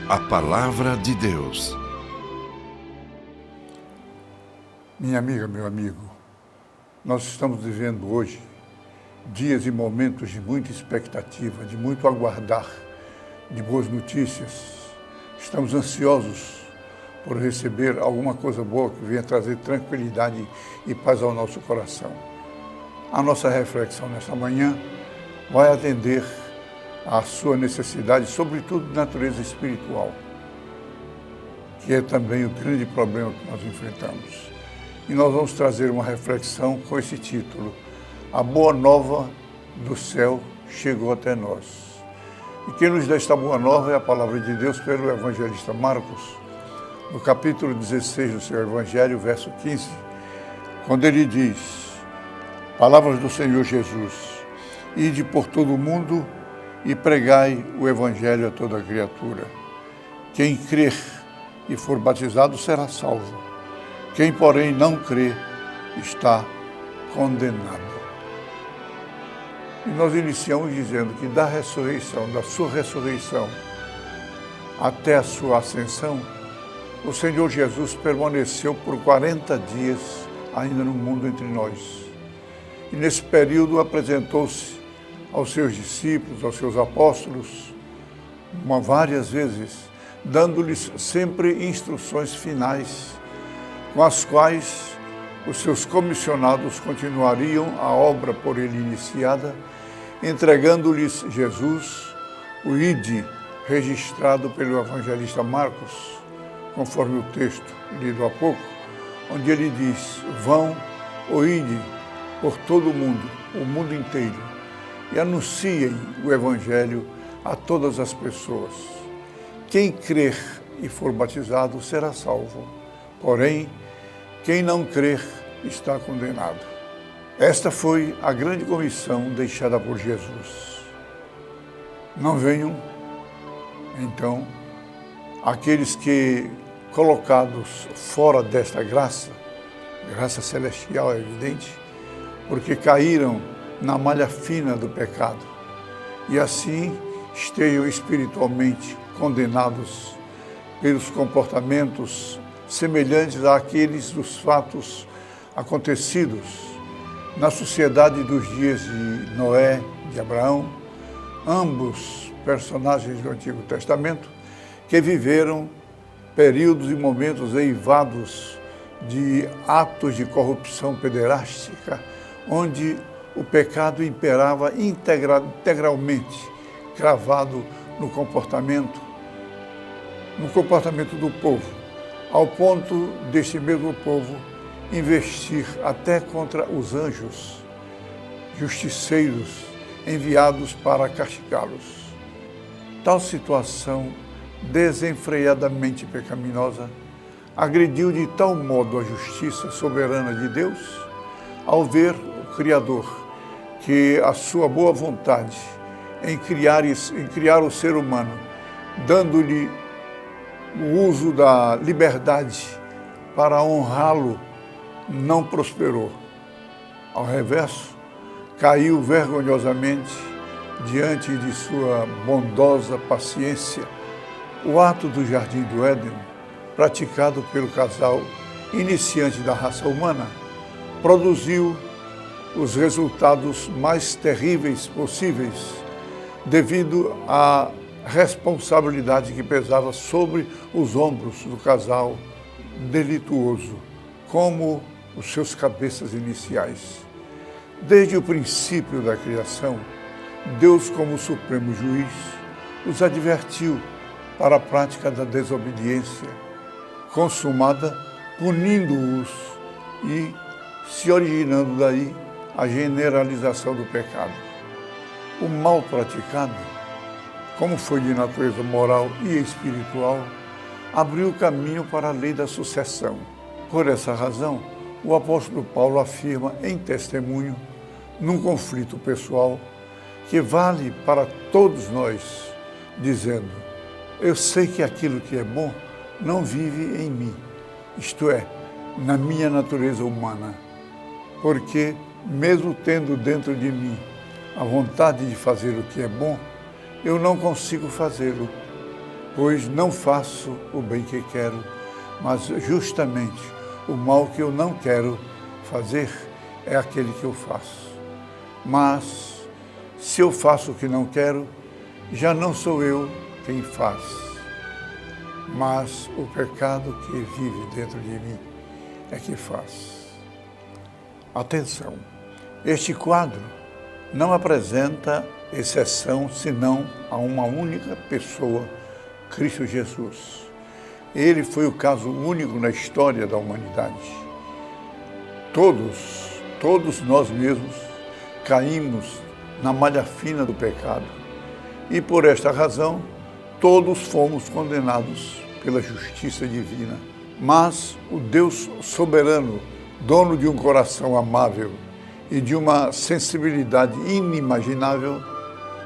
A Palavra de Deus. Minha amiga, meu amigo, nós estamos vivendo hoje dias e momentos de muita expectativa, de muito aguardar, de boas notícias. Estamos ansiosos por receber alguma coisa boa que venha trazer tranquilidade e paz ao nosso coração. A nossa reflexão nesta manhã vai atender à sua necessidade, sobretudo de natureza espiritual, que é também o grande problema que nós enfrentamos. E nós vamos trazer uma reflexão com esse título: A Boa Nova do Céu chegou até nós. E quem nos dá esta boa nova é a palavra de Deus pelo evangelista Marcos, no capítulo 16 do seu evangelho, verso 15, quando ele diz, palavras do Senhor Jesus: Ide por todo o mundo e pregai o evangelho a toda criatura. Quem crer e for batizado será salvo. Quem, porém, não crê está condenado. E nós iniciamos dizendo que da ressurreição, da sua ressurreição até a sua ascensão, o Senhor Jesus permaneceu por 40 dias ainda no mundo entre nós. E nesse período apresentou-se aos seus discípulos, aos seus apóstolos, várias vezes, dando-lhes sempre instruções finais, com as quais os seus comissionados continuariam a obra por ele iniciada, entregando-lhes Jesus, o Ide, registrado pelo evangelista Marcos, conforme o texto lido há pouco, onde ele diz: Vão, o Ide, por todo o mundo inteiro, e anunciem o evangelho a todas as pessoas. Quem crer e for batizado será salvo, porém, quem não crer está condenado. Esta foi a grande comissão deixada por Jesus. Não venham, então, aqueles que, colocados fora desta graça celestial, é evidente, porque caíram na malha fina do pecado e assim estejam espiritualmente condenados pelos comportamentos semelhantes àqueles dos fatos acontecidos na sociedade dos dias de Noé, de Abraão, ambos personagens do Antigo Testamento, que viveram períodos e momentos eivados de atos de corrupção pederástica, onde o pecado imperava integralmente, cravado no comportamento do povo, ao ponto deste mesmo povo investir até contra os anjos, justiceiros enviados para castigá-los. Tal situação desenfreadamente pecaminosa agrediu de tal modo a justiça soberana de Deus, ao ver o Criador que a sua boa vontade em criar o ser humano, dando-lhe o uso da liberdade para honrá-lo, não prosperou. Ao reverso, caiu vergonhosamente diante de sua bondosa paciência. O ato do Jardim do Éden, praticado pelo casal iniciante da raça humana, produziu os resultados mais terríveis possíveis, devido à responsabilidade que pesava sobre os ombros do casal delituoso, como os seus cabeças iniciais. Desde o princípio da criação, Deus, como supremo juiz, os advertiu para a prática da desobediência consumada, punindo-os e se originando daí a generalização do pecado. O mal praticado, como foi de natureza moral e espiritual, abriu o caminho para a lei da sucessão. Por essa razão, o apóstolo Paulo afirma em testemunho, num conflito pessoal, que vale para todos nós, dizendo: eu sei que aquilo que é bom não vive em mim, isto é, na minha natureza humana, porque, mesmo tendo dentro de mim a vontade de fazer o que é bom, eu não consigo fazê-lo. pois não faço o bem que quero, mas justamente o mal que eu não quero fazer é aquele que eu faço. Mas se eu faço o que não quero, já não sou eu quem faz, mas o pecado que vive dentro de mim é que faz. Atenção, este quadro não apresenta exceção senão a uma única pessoa, Cristo Jesus. Ele foi o caso único na história da humanidade. Todos nós mesmos caímos na malha fina do pecado e por esta razão todos fomos condenados pela justiça divina. Mas o Deus soberano, dono de um coração amável e de uma sensibilidade inimaginável,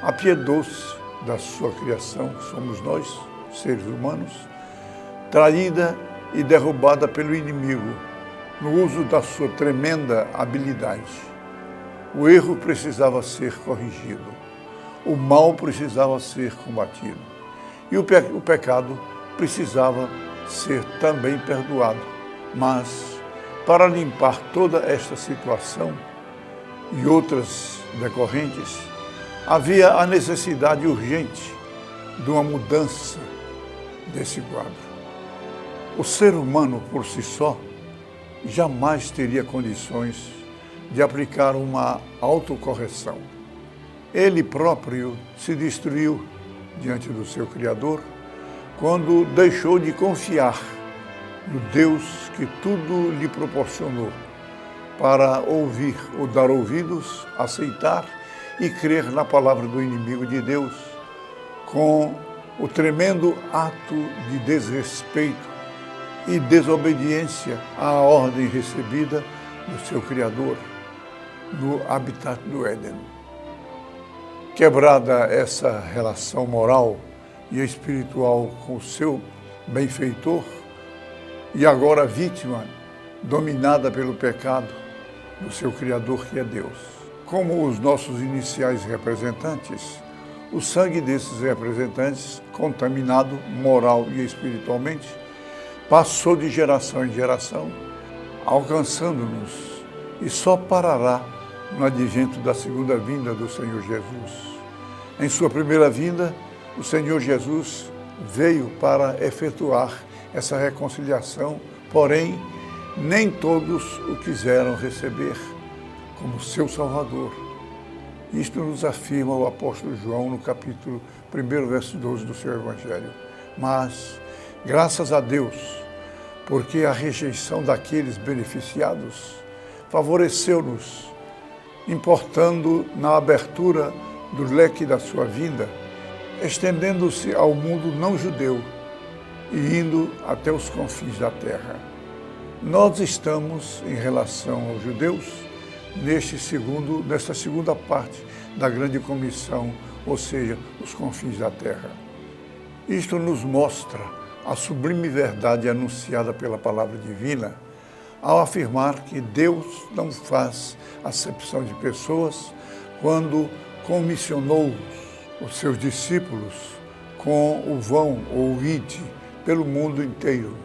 apiedou-se da sua criação, que somos nós, seres humanos, traída e derrubada pelo inimigo, no uso da sua tremenda habilidade. O erro precisava ser corrigido, o mal precisava ser combatido e o pecado precisava ser também perdoado. Mas, para limpar toda esta situação e outras decorrentes, havia a necessidade urgente de uma mudança desse quadro. O ser humano, por si só, jamais teria condições de aplicar uma autocorreção. Ele próprio se destruiu diante do seu Criador quando deixou de confiar no Deus que tudo lhe proporcionou para ouvir ou dar ouvidos, aceitar e crer na palavra do inimigo de Deus, com o tremendo ato de desrespeito e desobediência à ordem recebida do seu Criador no habitat do Éden. Quebrada essa relação moral e espiritual com o seu benfeitor, e agora vítima, dominada pelo pecado do seu Criador, que é Deus. Como os nossos iniciais representantes, o sangue desses representantes, contaminado moral e espiritualmente, passou de geração em geração, alcançando-nos, e só parará no advento da segunda vinda do Senhor Jesus. Em sua primeira vinda, o Senhor Jesus veio para efetuar essa reconciliação, porém, nem todos o quiseram receber como seu Salvador. Isto nos afirma o apóstolo João no capítulo 1, verso 12 do seu Evangelho. Mas, graças a Deus, porque a rejeição daqueles beneficiados favoreceu-nos, importando na abertura do leque da sua vinda, estendendo-se ao mundo não judeu e indo até os confins da terra. Nós estamos, em relação aos judeus, nesta segunda parte da grande comissão, ou seja, os confins da terra. Isto nos mostra a sublime verdade anunciada pela palavra divina, ao afirmar que Deus não faz acepção de pessoas quando comissionou os seus discípulos com o vão ou o ide pelo mundo inteiro.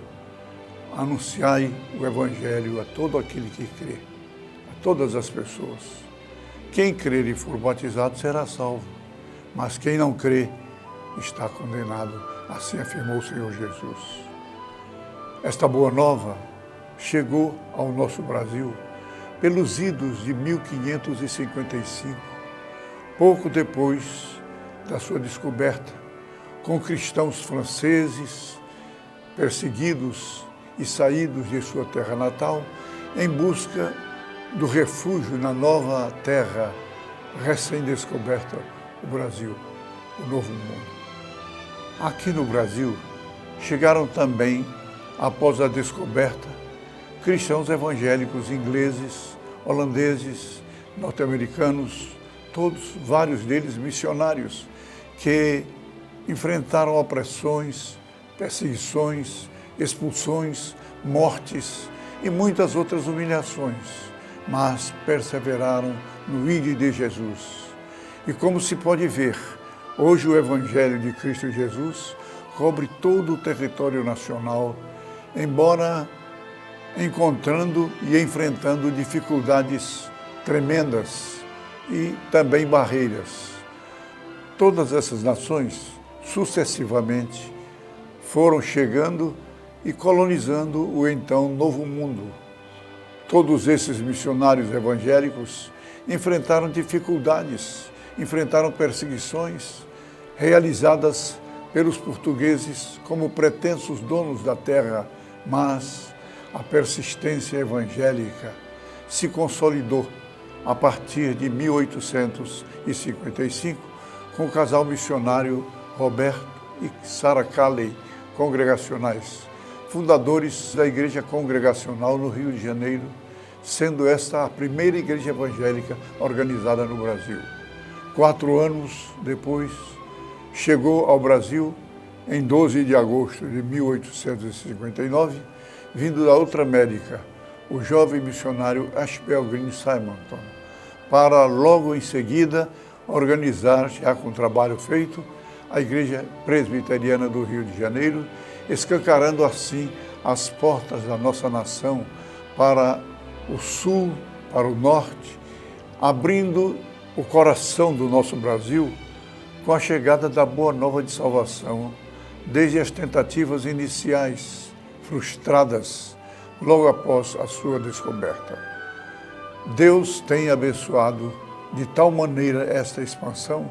Anunciai o Evangelho a todo aquele que crê, a todas as pessoas. Quem crer e for batizado será salvo, mas quem não crê está condenado, assim afirmou o Senhor Jesus. Esta boa nova chegou ao nosso Brasil pelos idos de 1555, pouco depois da sua descoberta, com cristãos franceses perseguidos e saídos de sua terra natal em busca do refúgio na nova terra recém-descoberta, o Brasil, o Novo Mundo. Aqui no Brasil chegaram também, após a descoberta, cristãos evangélicos ingleses, holandeses, norte-americanos, todos, vários deles missionários, que enfrentaram opressões, perseguições, expulsões, mortes e muitas outras humilhações, mas perseveraram no ide de Jesus. E como se pode ver, hoje o Evangelho de Cristo Jesus cobre todo o território nacional, embora encontrando e enfrentando dificuldades tremendas e também barreiras. Todas essas nações, sucessivamente, foram chegando e colonizando o então Novo Mundo. Todos esses missionários evangélicos enfrentaram dificuldades, enfrentaram perseguições realizadas pelos portugueses como pretensos donos da terra, mas a persistência evangélica se consolidou a partir de 1855 com o casal missionário Roberto e Sarah Calley, congregacionais, fundadores da Igreja Congregacional no Rio de Janeiro, sendo esta a primeira igreja evangélica organizada no Brasil. 4 anos depois, chegou ao Brasil, em 12 de agosto de 1859, vindo da outra América, o jovem missionário Ashbel Green Simonton, para logo em seguida organizar, já com trabalho feito, a Igreja Presbiteriana do Rio de Janeiro, escancarando assim as portas da nossa nação para o sul, para o norte, abrindo o coração do nosso Brasil com a chegada da Boa Nova de Salvação, desde as tentativas iniciais, frustradas, logo após a sua descoberta. Deus tem abençoado de tal maneira esta expansão,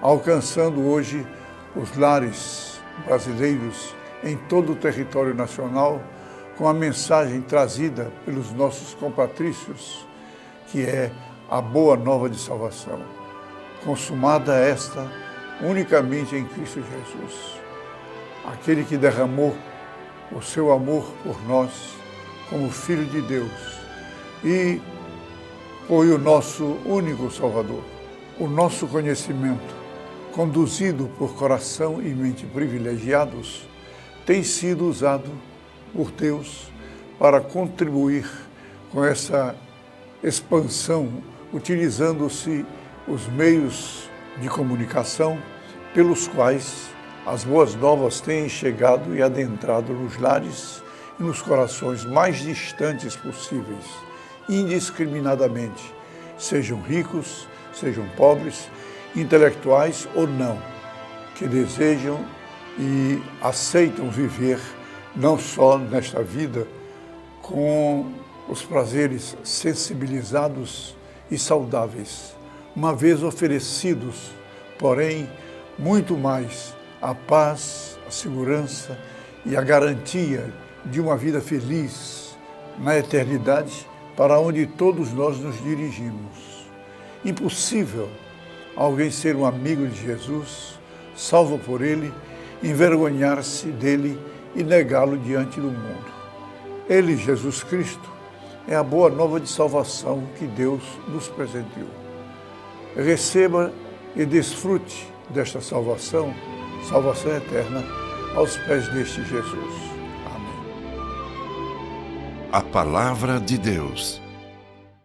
alcançando hoje os lares brasileiros em todo o território nacional, com a mensagem trazida pelos nossos compatrícios, que é a Boa Nova de Salvação, consumada esta unicamente em Cristo Jesus, aquele que derramou o seu amor por nós como Filho de Deus e foi o nosso único Salvador. O nosso conhecimento, conduzido por coração e mente privilegiados, tem sido usado por Deus para contribuir com essa expansão, utilizando-se os meios de comunicação pelos quais as boas novas têm chegado e adentrado nos lares e nos corações mais distantes possíveis, indiscriminadamente, sejam ricos, sejam pobres, intelectuais ou não, que desejam e aceitam viver não só nesta vida com os prazeres sensibilizados e saudáveis, uma vez oferecidos, porém, muito mais a paz, a segurança e a garantia de uma vida feliz na eternidade, para onde todos nós nos dirigimos. Impossível alguém ser um amigo de Jesus, salvo por ele, envergonhar-se dele e negá-lo diante do mundo. Ele, Jesus Cristo, é a boa nova de salvação que Deus nos presenteou. Receba e desfrute desta salvação, salvação eterna, aos pés deste Jesus. Amém. A Palavra de Deus.